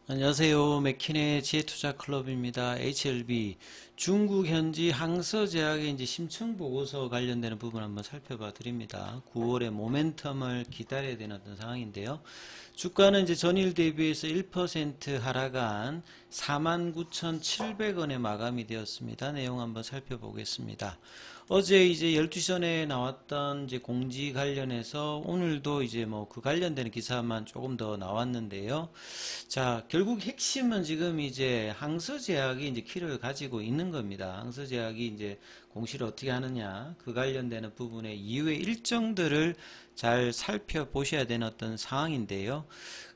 안녕하세요. 맥킨의 지혜투자클럽입니다. HLB 중국 현지 항서제약의 이제 심층 보고서 관련되는 부분 한번 살펴봐 드립니다. 9월에 모멘텀을 기다려야 되는 어떤 상황인데요. 주가는 이제 전일 대비해서 1% 하락한 49,700원에 마감이 되었습니다. 내용 한번 살펴보겠습니다. 어제 이제 12시 전에 나왔던 이제 공지 관련해서 오늘도 이제 뭐 그 관련되는 기사만 조금 더 나왔는데요. 자, 결국 핵심은 지금 이제 항서제약이 이제 키를 가지고 있는 겁니다. 항서제약이 이제 공시를 어떻게 하느냐, 그 관련되는 부분의 이후의 일정들을 잘 살펴보셔야 되는 어떤 상황인데요.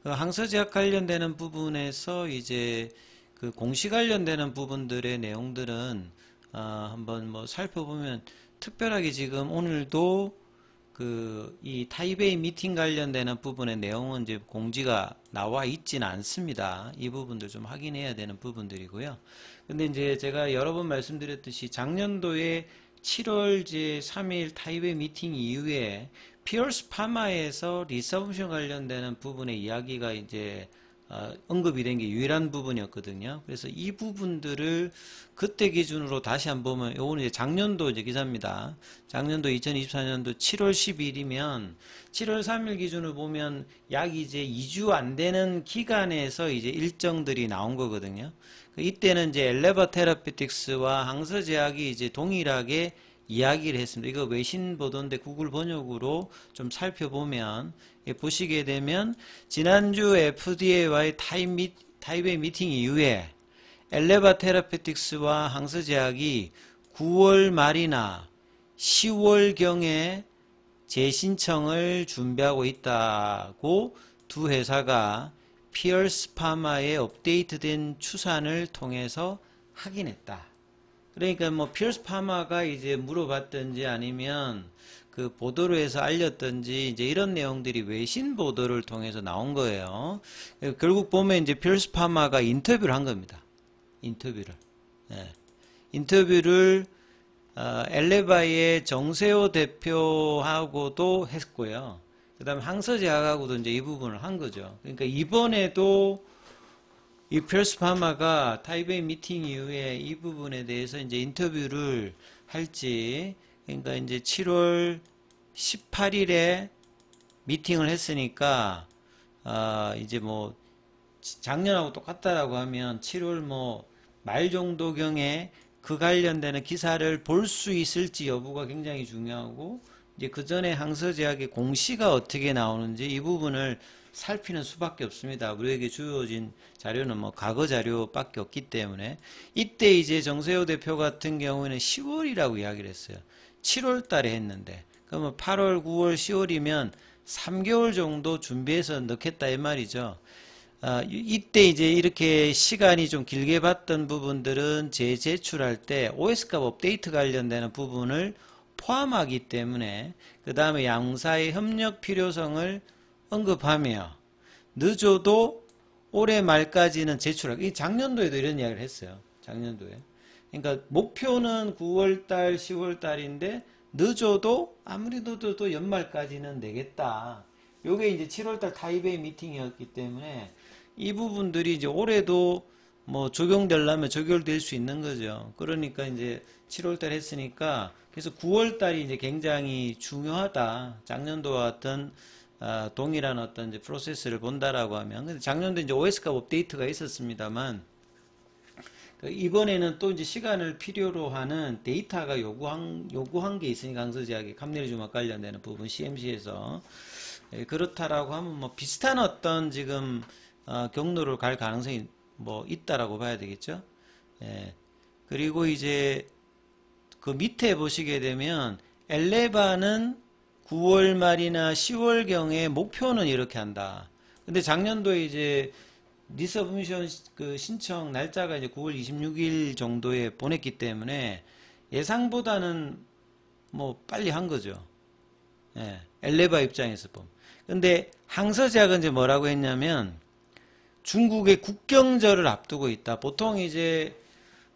그 항서제약 관련되는 부분에서 이제 그 공시 관련되는 부분들의 내용들은 한번 뭐 살펴보면 특별하게 지금 오늘도 이 타이베이 미팅 관련되는 부분의 내용은 이제 공지가 나와 있지는 않습니다. 이 부분들 좀 확인해야 되는 부분들이고요. 근데 이제 제가 여러 번 말씀드렸듯이 작년도에 7월 제 3일 타이베이 미팅 이후에 피어스 파마에서 리서브션 관련되는 부분의 이야기가 이제 언급이 된 게 유일한 부분이었거든요. 그래서 이 부분들을 그때 기준으로 다시 한번 보면, 요거는 이제 작년도 이제 기사입니다. 작년도 2024년도 7월 10일이면 7월 3일 기준으로 보면 약 이제 2주 안 되는 기간에서 이제 일정들이 나온 거거든요. 이때는 이제 엘레바 테라피틱스와 항서제약이 이제 동일하게 이야기를 했습니다. 이거 외신 보도인데 구글 번역으로 좀 살펴보면 보시게 되면 지난주 FDA와의 타이베이 미팅 이후에 엘레바 테라피틱스와 항서제약이 9월 말이나 10월경에 재신청을 준비하고 있다고 두 회사가 피어스 파마의 업데이트된 추산을 통해서 확인했다. 그러니까 뭐 피어스 파마가 이제 물어봤든지 아니면 그 보도로 해서 알렸든지 이제 이런 내용들이 외신 보도를 통해서 나온 거예요. 결국 보면 이제 피어스 파마가 인터뷰를 한 겁니다. 인터뷰를. 네. 인터뷰를 엘레바의 정세호 대표하고도 했고요. 그 다음에 항서제약하고도 이제 이 부분을 한 거죠. 그러니까 이번에도 이 피어스 파마가 타이베이 미팅 이후에 이 부분에 대해서 이제 인터뷰를 할지, 그러니까 이제 7월 18일에 미팅을 했으니까, 이제 뭐, 작년하고 똑같다라고 하면 7월 뭐, 말 정도경에 그 관련되는 기사를 볼 수 있을지 여부가 굉장히 중요하고, 이제 그 전에 항서제약의 공시가 어떻게 나오는지 이 부분을 살피는 수밖에 없습니다. 우리에게 주어진 자료는 뭐 과거 자료밖에 없기 때문에 이때 이제 정세호 대표 같은 경우에는 10월이라고 이야기를 했어요. 7월 달에 했는데 그러면 8월, 9월, 10월이면 3개월 정도 준비해서 넣겠다 이 말이죠. 이때 이제 이렇게 시간이 좀 길게 봤던 부분들은 재제출할 때 OS값 업데이트 관련되는 부분을 포함하기 때문에 그 다음에 양사의 협력 필요성을 언급하며 늦어도 올해 말까지는 제출하고, 이 작년도에도 이런 이야기를 했어요. 작년도에. 그러니까 목표는 9월달, 10월달인데 늦어도 아무리 늦어도 연말까지는 내겠다. 요게 이제 7월달 타이베이 미팅이었기 때문에 이 부분들이 이제 올해도 뭐 적용되려면 적용될 수 있는 거죠. 그러니까 이제 7월달 했으니까 그래서 9월달이 이제 굉장히 중요하다. 작년도와 같은 동일한 어떤 이제 프로세스를 본다라고 하면, 근데 작년도 이제 OS값 업데이트가 있었습니다만, 이번에는 또 이제 시간을 필요로 하는 데이터가 요구한 게 있으니까 항서제약의 감내리주막 관련되는 부분 CMC에서 그렇다라고 하면 뭐 비슷한 어떤 지금 경로를 갈 가능성이 뭐 있다라고 봐야 되겠죠. 예. 그리고 이제 그 밑에 보시게 되면 엘레바는 9월 말이나 10월경에 목표는 이렇게 한다. 근데 작년도에 이제 리서브미션 그 신청 날짜가 이제 9월 26일 정도에 보냈기 때문에 예상보다는 뭐 빨리 한 거죠. 예, 엘레바 입장에서 보면. 근데 항서제약은 이제 뭐라고 했냐면 중국의 국경절을 앞두고 있다. 보통 이제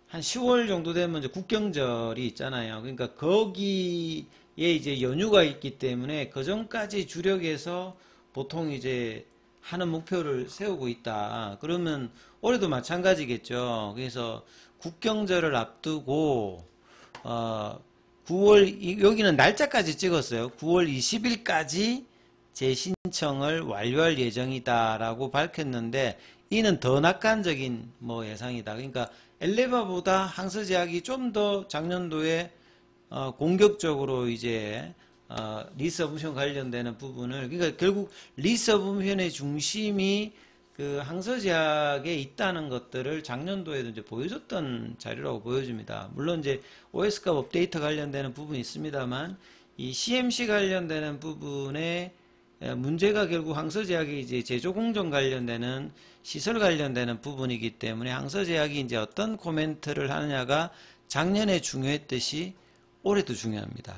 한 10월 정도 되면 이제 국경절이 있잖아요. 그러니까 거기에 이제 연휴가 있기 때문에 그 전까지 주력해서 보통 이제 하는 목표를 세우고 있다. 그러면 올해도 마찬가지겠죠. 그래서 국경절을 앞두고 9월 여기는 날짜까지 찍었어요. 9월 20일까지 재신청을 완료할 예정이다라고 밝혔는데 이는 더 낙관적인 뭐 예상이다. 그러니까 엘레바보다 항서제약이 좀 더 작년도에 공격적으로 이제 리서브션 관련되는 부분을 그러니까 결국 리서브션의 중심이 그 항서제약에 있다는 것들을 작년도에도 이제 보여줬던 자료라고 보여집니다. 물론 이제 OS값 업데이터 관련되는 부분이 있습니다만 이 CMC 관련되는 부분에 문제가 결국 항서제약이 이제 제조 공정 관련되는 시설 관련되는 부분이기 때문에 항서제약이 이제 어떤 코멘트를 하느냐가 작년에 중요했듯이 올해도 중요합니다.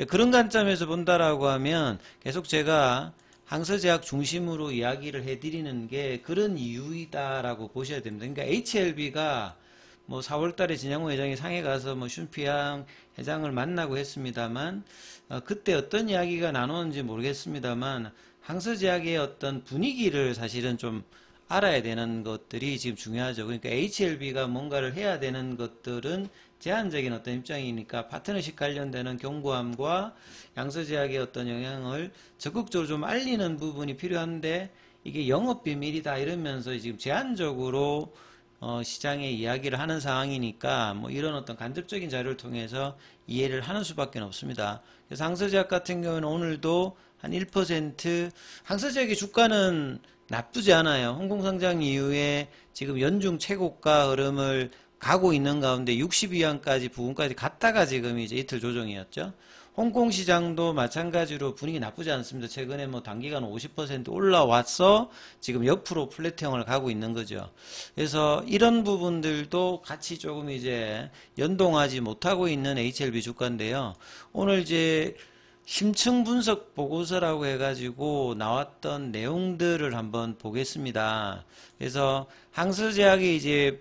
그런 관점에서 본다라고 하면 계속 제가 항서제약 중심으로 이야기를 해드리는 게 그런 이유이다라고 보셔야 됩니다. 그러니까 HLB가 뭐 4월달에 진양호 회장이 상해 가서 뭐 슌피앙 회장을 만나고 했습니다만 그때 어떤 이야기가 나누는지 모르겠습니다만 항서제약의 어떤 분위기를 사실은 좀 알아야 되는 것들이 지금 중요하죠. 그러니까 HLB가 뭔가를 해야 되는 것들은 제한적인 어떤 입장이니까 파트너십 관련되는 경고함과 양서제약의 어떤 영향을 적극적으로 좀 알리는 부분이 필요한데 이게 영업비밀이다 이러면서 지금 제한적으로 시장에 이야기를 하는 상황이니까 뭐 이런 어떤 간접적인 자료를 통해서 이해를 하는 수밖에 없습니다. 그래서 항서제약 같은 경우는 오늘도 한 1% 항서제약의 주가는 나쁘지 않아요. 홍콩상장 이후에 지금 연중 최고가 흐름을 가고 있는 가운데 62원까지 부근까지 갔다가 지금 이제 이틀 조정이었죠. 홍콩 시장도 마찬가지로 분위기 나쁘지 않습니다. 최근에 뭐 단기간 50% 올라와서 지금 옆으로 플랫형을 가고 있는 거죠. 그래서 이런 부분들도 같이 조금 이제 연동하지 못하고 있는 HLB 주가인데요. 오늘 이제 심층 분석 보고서라고 해가지고 나왔던 내용들을 한번 보겠습니다. 그래서 항서제약이 이제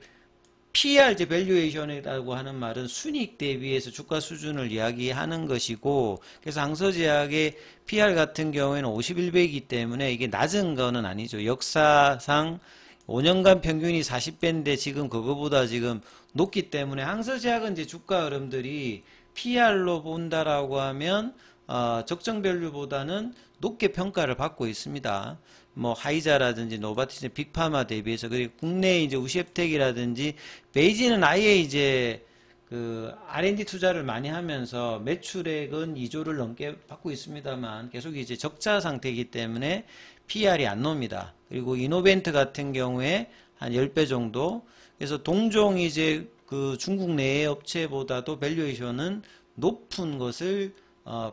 PER 이제 밸류에이션이라고 하는 말은 순이익 대비해서 주가 수준을 이야기하는 것이고, 그래서 항서제약의 PER 같은 경우에는 51배이기 때문에 이게 낮은 거는 아니죠. 역사상 5년간 평균이 40배인데 지금 그거보다 지금 높기 때문에 항서제약은 이제 주가 흐름들이 PER로 본다라고 하면 적정 밸류보다는 높게 평가를 받고 있습니다. 뭐 하이자라든지 노바티스, 빅파마 대비해서 그리고 국내 이제 우시앱텍이라든지 베이지는 아예 이제 그 R&D 투자를 많이 하면서 매출액은 2조를 넘게 받고 있습니다만 계속 이제 적자 상태이기 때문에 PR이 안 나옵니다. 그리고 이노벤트 같은 경우에 한 10배 정도. 그래서 동종 이제 그 중국 내의 업체보다도 밸류에이션은 높은 것을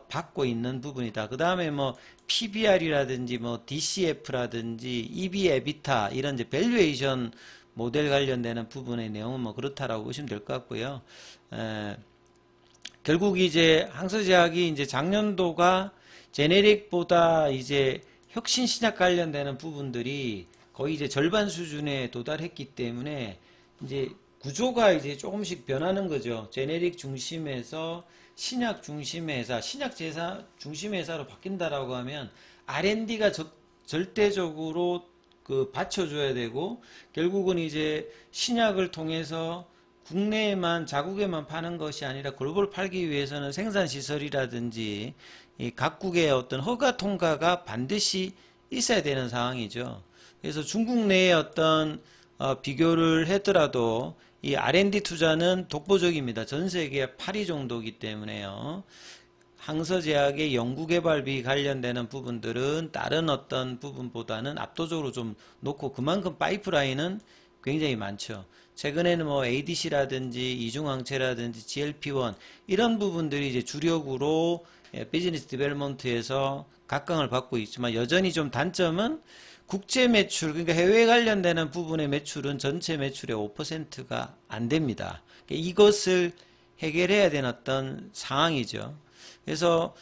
받고 있는 부분이다. 그 다음에 뭐 PBR이라든지 뭐 DCF라든지 EV, 에비타 이런 이제 밸류에이션 모델 관련되는 부분의 내용은 뭐 그렇다라고 보시면 될 것 같고요. 결국 이제 항서제약이 이제 작년도가 제네릭보다 이제 혁신 신약 관련되는 부분들이 거의 이제 절반 수준에 도달했기 때문에 이제 구조가 이제 조금씩 변하는 거죠. 제네릭 중심에서 신약 중심의 회사, 신약 제사 중심의 회사로 바뀐다라고 하면 R&D가 절대적으로 그 받쳐줘야 되고 결국은 이제 신약을 통해서 국내에만 자국에만 파는 것이 아니라 글로벌 팔기 위해서는 생산 시설이라든지 이 각국의 어떤 허가 통과가 반드시 있어야 되는 상황이죠. 그래서 중국 내에 어떤 비교를 하더라도 이 R&D 투자는 독보적입니다. 전 세계 8위 정도이기 때문에요. 항서제약의 연구개발비 관련되는 부분들은 다른 어떤 부분보다는 압도적으로 좀 높고 그만큼 파이프라인은 굉장히 많죠. 최근에는 뭐 ADC라든지 이중항체라든지 GLP-1 이런 부분들이 이제 주력으로 비즈니스 디벨롭먼트에서 각광을 받고 있지만 여전히 좀 단점은 국제 매출, 그러니까 해외 관련되는 부분의 매출은 전체 매출의 5%가 안 됩니다. 이것을 해결해야 되는 어떤 상황이죠. 그래서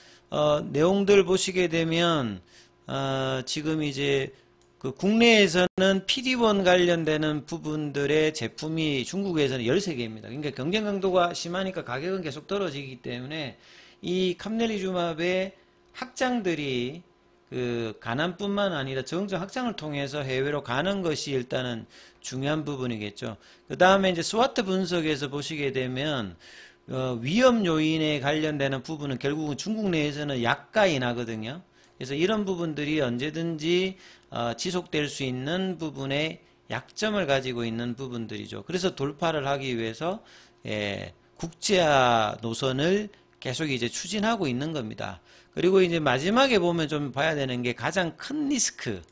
내용들 보시게 되면 지금 이제 그 국내에서는 PD1 관련되는 부분들의 제품이 중국에서는 13개입니다. 그러니까 경쟁 강도가 심하니까 가격은 계속 떨어지기 때문에 이 캄넬리주맙의 학장들이 그 가남뿐만 아니라 정정 확장을 통해서 해외로 가는 것이 일단은 중요한 부분이겠죠. 그 다음에 이제 스와트 분석에서 보시게 되면 위험 요인에 관련되는 부분은 결국은 중국 내에서는 약가 인하거든요. 그래서 이런 부분들이 언제든지 지속될 수 있는 부분에 약점을 가지고 있는 부분들이죠. 그래서 돌파를 하기 위해서 국제화 노선을 계속 이제 추진하고 있는 겁니다. 그리고 이제 마지막에 보면 좀 봐야 되는 게 가장 큰 리스크.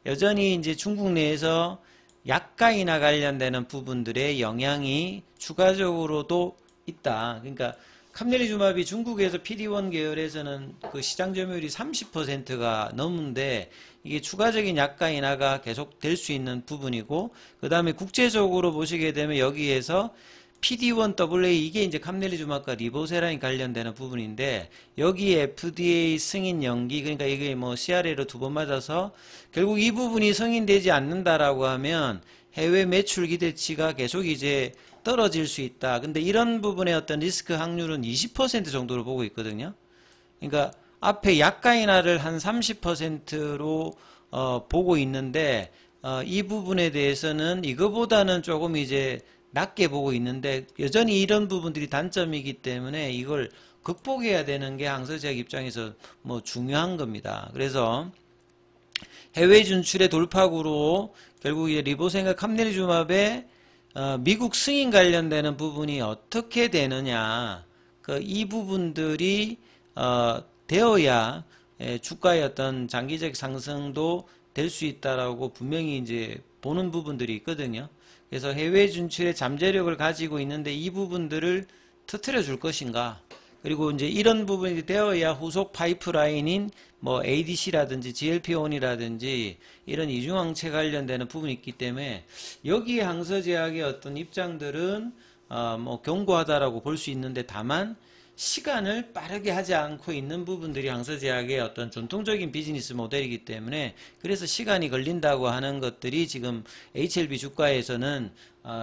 여전히 이제 중국 내에서 약가 인하 관련되는 부분들의 영향이 추가적으로도 있다. 그러니까 캄넬리주마비 중국에서 PD-1 계열에서는 그 시장 점유율이 30%가 넘는데 이게 추가적인 약가 인하가 계속 될 수 있는 부분이고, 그 다음에 국제적으로 보시게 되면 여기에서 PD-1AA 이게 이제 캄넬리주마브과 리보세라인 관련되는 부분인데, 여기 FDA 승인 연기, 그러니까 이게 뭐 CRA로 2번 맞아서 결국 이 부분이 승인되지 않는다라고 하면 해외 매출 기대치가 계속 이제 떨어질 수 있다. 근데 이런 부분의 어떤 리스크 확률은 20% 정도로 보고 있거든요. 그러니까 앞에 약가 인하를 한 30%로 보고 있는데 이 부분에 대해서는 이거보다는 조금 이제 낮게 보고 있는데, 여전히 이런 부분들이 단점이기 때문에 이걸 극복해야 되는 게 항서제약 입장에서 뭐 중요한 겁니다. 그래서 해외 진출의 돌파구로 결국 이제 리보생과 캄넬리주마브의 미국 승인 관련되는 부분이 어떻게 되느냐, 이 부분들이 되어야 주가의 어떤 장기적 상승도 될 수 있다라고 분명히 이제 보는 부분들이 있거든요. 그래서 해외 진출의 잠재력을 가지고 있는데 이 부분들을 터트려 줄 것인가, 그리고 이제 이런 부분이 되어야 후속 파이프라인인 뭐 ADC라든지 GLP-1이라든지 이런 이중항체 관련되는 부분이 있기 때문에 여기에 항서제약의 어떤 입장들은 뭐 견고하다라고 볼 수 있는데, 다만 시간을 빠르게 하지 않고 있는 부분들이 항서제약의 어떤 전통적인 비즈니스 모델이기 때문에, 그래서 시간이 걸린다고 하는 것들이 지금 HLB 주가에서는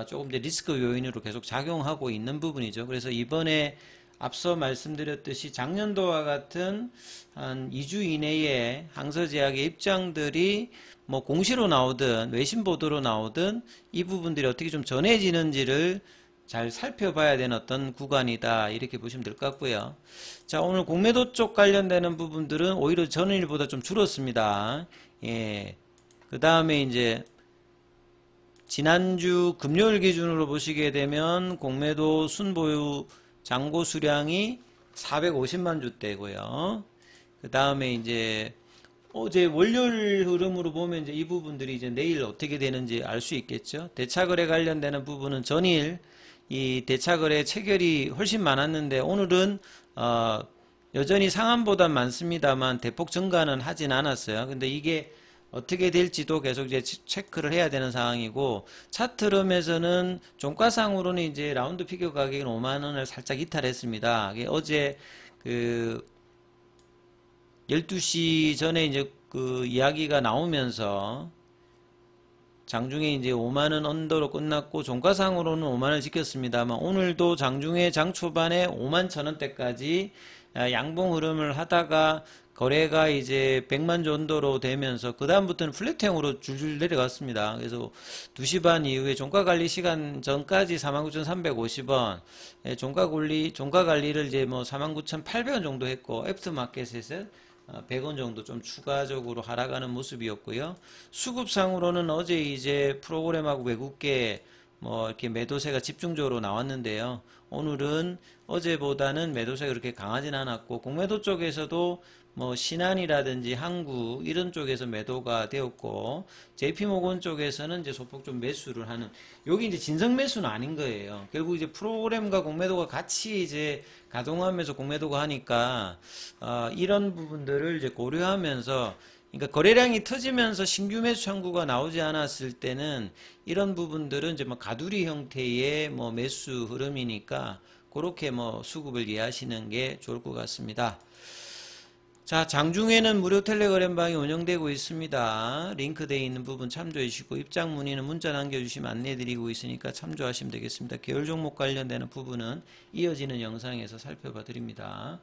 조금 더 리스크 요인으로 계속 작용하고 있는 부분이죠. 그래서 이번에 앞서 말씀드렸듯이 작년도와 같은 한 2주 이내에 항서제약의 입장들이 뭐 공시로 나오든 외신 보도로 나오든 이 부분들이 어떻게 좀 전해지는지를 잘 살펴봐야 되는 어떤 구간이다, 이렇게 보시면 될 것 같고요. 자, 오늘 공매도 쪽 관련되는 부분들은 오히려 전일보다 좀 줄었습니다. 그 다음에 이제 지난주 금요일 기준으로 보시게 되면 공매도 순보유 잔고 수량이 450만 주대고요. 그 다음에 이제 어제 월요일 흐름으로 보면 이제 이 부분들이 이제 내일 어떻게 되는지 알 수 있겠죠. 대차거래 관련되는 부분은 전일 이 대차거래 체결이 훨씬 많았는데 오늘은 여전히 상한보다 많습니다만 대폭 증가는 하진 않았어요. 근데 이게 어떻게 될지도 계속 이제 체크를 해야 되는 상황이고, 차트 흐름에서는 종가상으로는 이제 라운드 피겨 가격은 5만 원을 살짝 이탈했습니다. 어제 그 12시 전에 이제 그 이야기가 나오면서 장중에 이제 5만원 언더로 끝났고 종가상으로는 5만원을 지켰습니다만, 오늘도 장중에 장 초반에 5만 1,000원대까지 양봉 흐름을 하다가 거래가 이제 100만 주 언더로 되면서 그 다음부터는 플랫형으로 줄줄 내려갔습니다. 그래서 2시 반 이후에 종가관리 시간 전까지 49,350원, 종가관리를 이제 뭐 49,800원 정도 했고, 애프터마켓에서 100원 정도 좀 추가적으로 하락하는 모습이었고요. 수급상으로는 어제 이제 프로그램하고 외국계 뭐 이렇게 매도세가 집중적으로 나왔는데요. 오늘은 어제보다는 매도세가 그렇게 강하진 않았고, 공매도 쪽에서도 뭐 신한이라든지 항구 이런 쪽에서 매도가 되었고, JP모건 쪽에서는 이제 소폭 좀 매수를 하는, 여기 이제 진성 매수는 아닌 거예요. 결국 이제 프로그램과 공매도가 같이 이제 가동하면서 공매도가 하니까 이런 부분들을 이제 고려하면서, 그러니까 거래량이 터지면서 신규 매수 청구가 나오지 않았을 때는 이런 부분들은 이제 뭐 가두리 형태의 뭐 매수 흐름이니까 그렇게 뭐 수급을 이해하시는 게 좋을 것 같습니다. 자, 장중에는 무료 텔레그램방이 운영되고 있습니다. 링크되어 있는 부분 참조해 주시고, 입장 문의는 문자 남겨주시면 안내해드리고 있으니까 참조하시면 되겠습니다. 계열 종목 관련되는 부분은 이어지는 영상에서 살펴봐 드립니다.